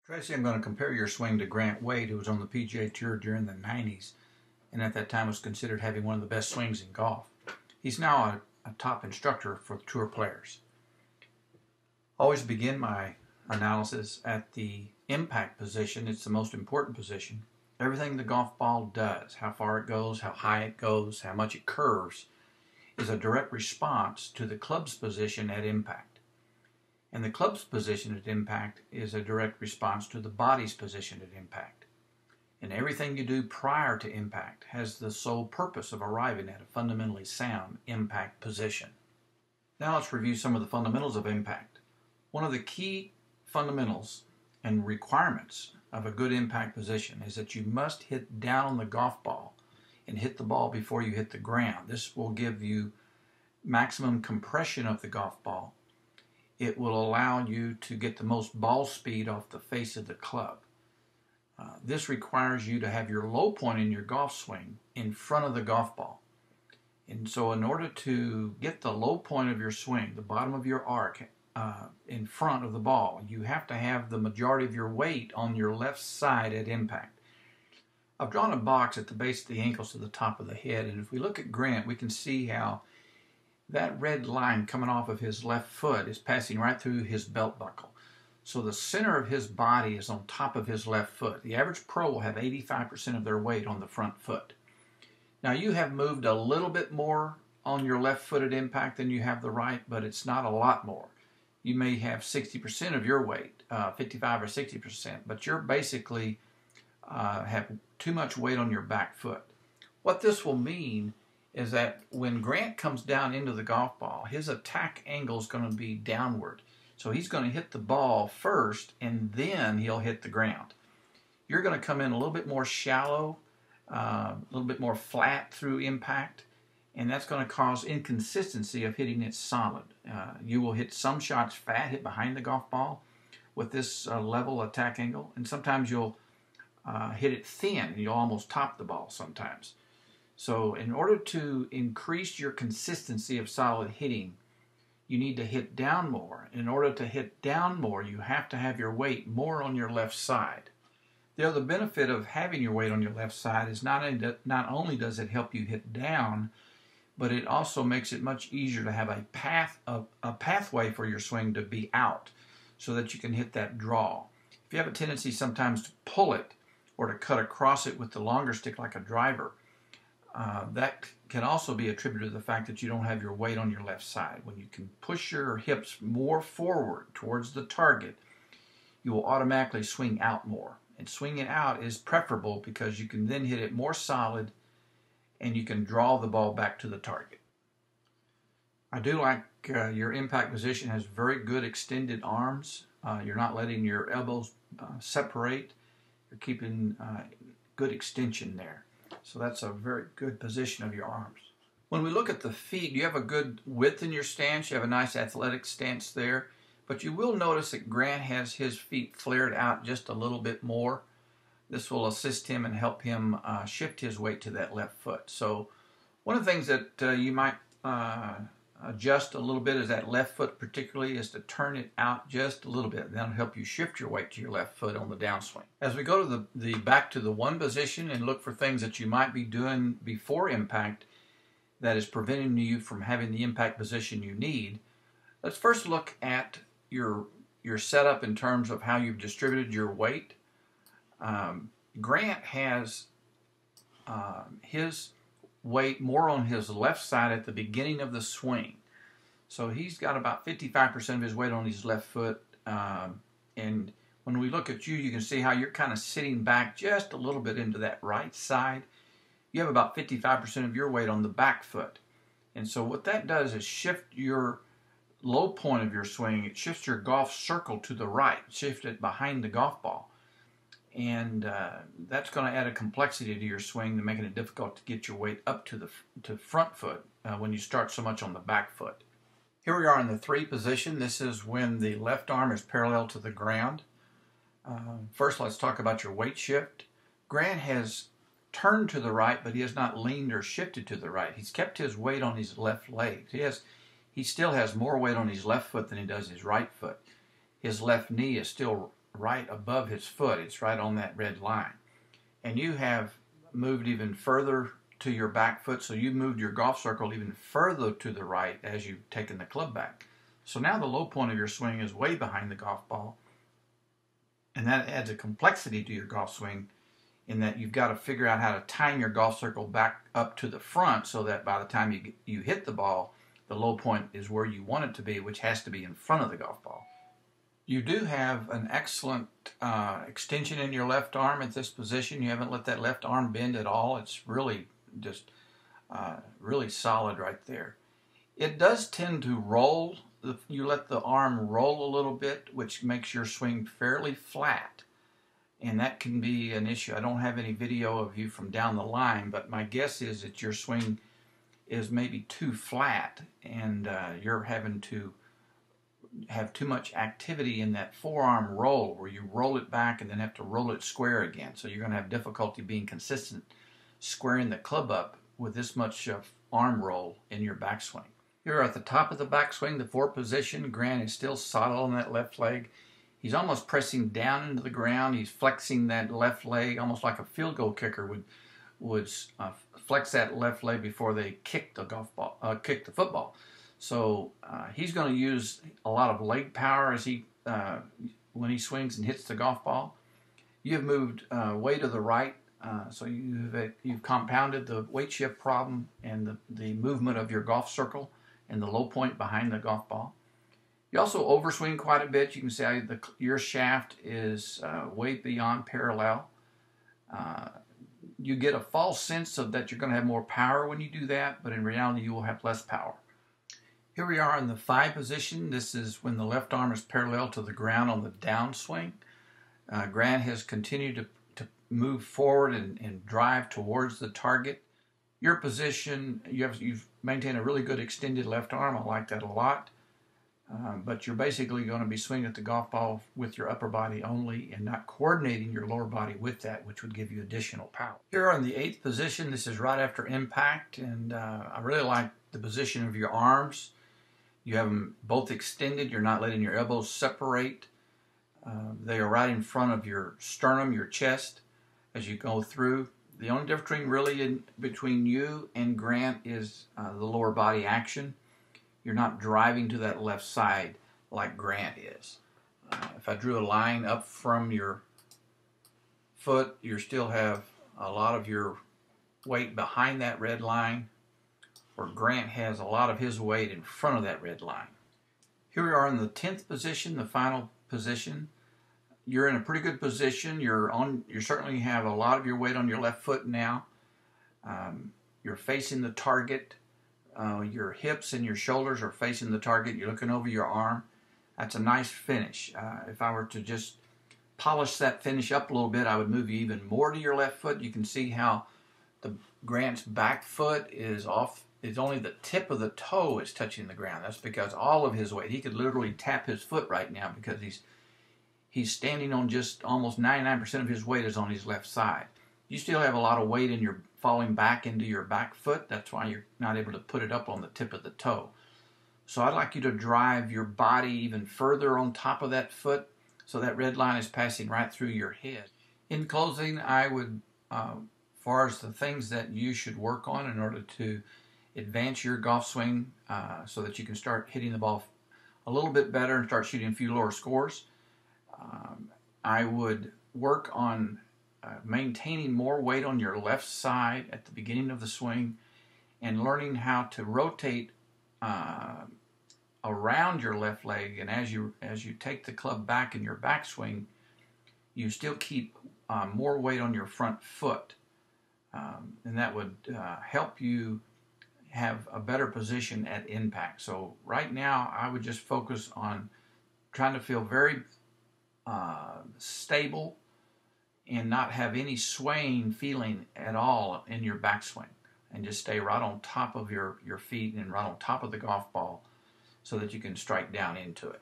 Tracey, I'm going to compare your swing to Grant Wade, who was on the PGA Tour during the 90s and at that time was considered having one of the best swings in golf. He's now a top instructor for tour players. Always begin my analysis at the impact position. It's the most important position. Everything the golf ball does, how far it goes, how high it goes, how much it curves, is a direct response to the club's position at impact. And the club's position at impact is a direct response to the body's position at impact. And everything you do prior to impact has the sole purpose of arriving at a fundamentally sound impact position. Now let's review some of the fundamentals of impact. One of the key fundamentals and requirements of a good impact position is that you must hit down on the golf ball and hit the ball before you hit the ground. This will give you maximum compression of the golf ball. It will allow you to get the most ball speed off the face of the club. This requires you to have your low point in your golf swing in front of the golf ball. And so in order to get the low point of your swing, the bottom of your arc, in front of the ball, you have to have the majority of your weight on your left side at impact. I've drawn a box at the base of the ankles to the top of the head, and if we look at Grant, we can see how that red line coming off of his left foot is passing right through his belt buckle. So the center of his body is on top of his left foot. The average pro will have 85% of their weight on the front foot. Now you have moved a little bit more on your left foot at impact than you have the right, but it's not a lot more. You may have 60% of your weight, 55 or 60%, but you're basically have too much weight on your back foot. What this will mean is that when Grant comes down into the golf ball, his attack angle is going to be downward. So he's going to hit the ball first, and then he'll hit the ground. You're going to come in a little bit more shallow, a little bit more flat through impact, and that's going to cause inconsistency of hitting it solid. You will hit some shots fat, hit behind the golf ball with this level attack angle, and sometimes you'll hit it thin, and you'll almost top the ball sometimes. So in order to increase your consistency of solid hitting, you need to hit down more. In order to hit down more, you have to have your weight more on your left side. The other benefit of having your weight on your left side is not only does it help you hit down, but it also makes it much easier to have a pathway for your swing to be out so that you can hit that draw. If you have a tendency sometimes to pull it or to cut across it with the longer stick like a driver, that can also be attributed to the fact that you don't have your weight on your left side. When you can push your hips more forward towards the target, you will automatically swing out more. And swinging out is preferable because you can then hit it more solid and you can draw the ball back to the target. I do like your impact position has very good extended arms. You're not letting your elbows separate. You're keeping good extension there. So that's a very good position of your arms. When we look at the feet, you have a good width in your stance. You have a nice athletic stance there. But you will notice that Grant has his feet flared out just a little bit more. This will assist him and help him shift his weight to that left foot. So one of the things that you might adjust a little bit is that left foot particularly is to turn it out just a little bit. That'll help you shift your weight to your left foot on the downswing. As we go to the back to the one position and look for things that you might be doing before impact that is preventing you from having the impact position you need, let's first look at your setup in terms of how you've distributed your weight. Grant has his weight more on his left side at the beginning of the swing. So he's got about 55% of his weight on his left foot. And when we look at you, you can see how you're kind of sitting back just a little bit into that right side. You have about 55% of your weight on the back foot. And so what that does is shift your low point of your swing. It shifts your golf circle to the right, shift it behind the golf ball. And that's going to add a complexity to your swing, to making it difficult to get your weight up to the front foot when you start so much on the back foot. Here we are in the 3 position. This is when the left arm is parallel to the ground. First, let's talk about your weight shift. Grant has turned to the right, but he has not leaned or shifted to the right. He's kept his weight on his left leg. He still has more weight on his left foot than he does his right foot. His left knee is still right above his foot. It's right on that red line. And you have moved even further to your back foot, so you've moved your golf circle even further to the right as you've taken the club back. So now the low point of your swing is way behind the golf ball, and that adds a complexity to your golf swing in that you've got to figure out how to time your golf circle back up to the front so that by the time you hit the ball, the low point is where you want it to be, which has to be in front of the golf ball. You do have an excellent extension in your left arm at this position. You haven't let that left arm bend at all. It's really just really solid right there. It does tend to roll. You let the arm roll a little bit, which makes your swing fairly flat. And that can be an issue. I don't have any video of you from down the line, but my guess is that your swing is maybe too flat, and you're having to have too much activity in that forearm roll where you roll it back and then have to roll it square again. So you're going to have difficulty being consistent squaring the club up with this much arm roll in your backswing. Here at the top of the backswing, the fourth position, Grant is still solid on that left leg. He's almost pressing down into the ground. He's flexing that left leg almost like a field goal kicker would flex that left leg before they kick the kick the football. So he's going to use a lot of leg power as when he swings and hits the golf ball. You have moved way to the right, so you've compounded the weight shift problem and the movement of your golf circle and the low point behind the golf ball. You also overswing quite a bit. You can see your shaft is way beyond parallel. You get a false sense of that you're going to have more power when you do that, but in reality you will have less power. Here we are in the 5 position. This is when the left arm is parallel to the ground on the downswing. Grant has continued to move forward and drive towards the target. Your position, you've maintained a really good extended left arm. I like that a lot. But you're basically going to be swinging at the golf ball with your upper body only and not coordinating your lower body with that, which would give you additional power. Here on the 8th position, this is right after impact, and I really like the position of your arms. You have them both extended. You're not letting your elbows separate. They are right in front of your sternum, your chest, as you go through. The only difference between you and Grant is the lower body action. You're not driving to that left side like Grant is. If I drew a line up from your foot, you still have a lot of your weight behind that red line, where Grant has a lot of his weight in front of that red line. Here we are in the 10th position, the final position. You're in a pretty good position. You certainly have a lot of your weight on your left foot now. You're facing the target. Your hips and your shoulders are facing the target. You're looking over your arm. That's a nice finish. If I were to just polish that finish up a little bit, I would move you even more to your left foot. You can see how Grant's back foot is off. It's only the tip of the toe is touching the ground. That's because all of his weight, he could literally tap his foot right now because he's standing on just almost 99% of his weight is on his left side. You still have a lot of weight in your falling back into your back foot. That's why you're not able to put it up on the tip of the toe. So I'd like you to drive your body even further on top of that foot so that red line is passing right through your head. In closing, I would, as far as the things that you should work on in order to advance your golf swing so that you can start hitting the ball a little bit better and start shooting a few lower scores, I would work on maintaining more weight on your left side at the beginning of the swing and learning how to rotate around your left leg, and as you take the club back in your backswing, you still keep more weight on your front foot, and that would help you have a better position at impact. So right now I would just focus on trying to feel very stable and not have any swaying feeling at all in your backswing, and just stay right on top of your feet and right on top of the golf ball so that you can strike down into it.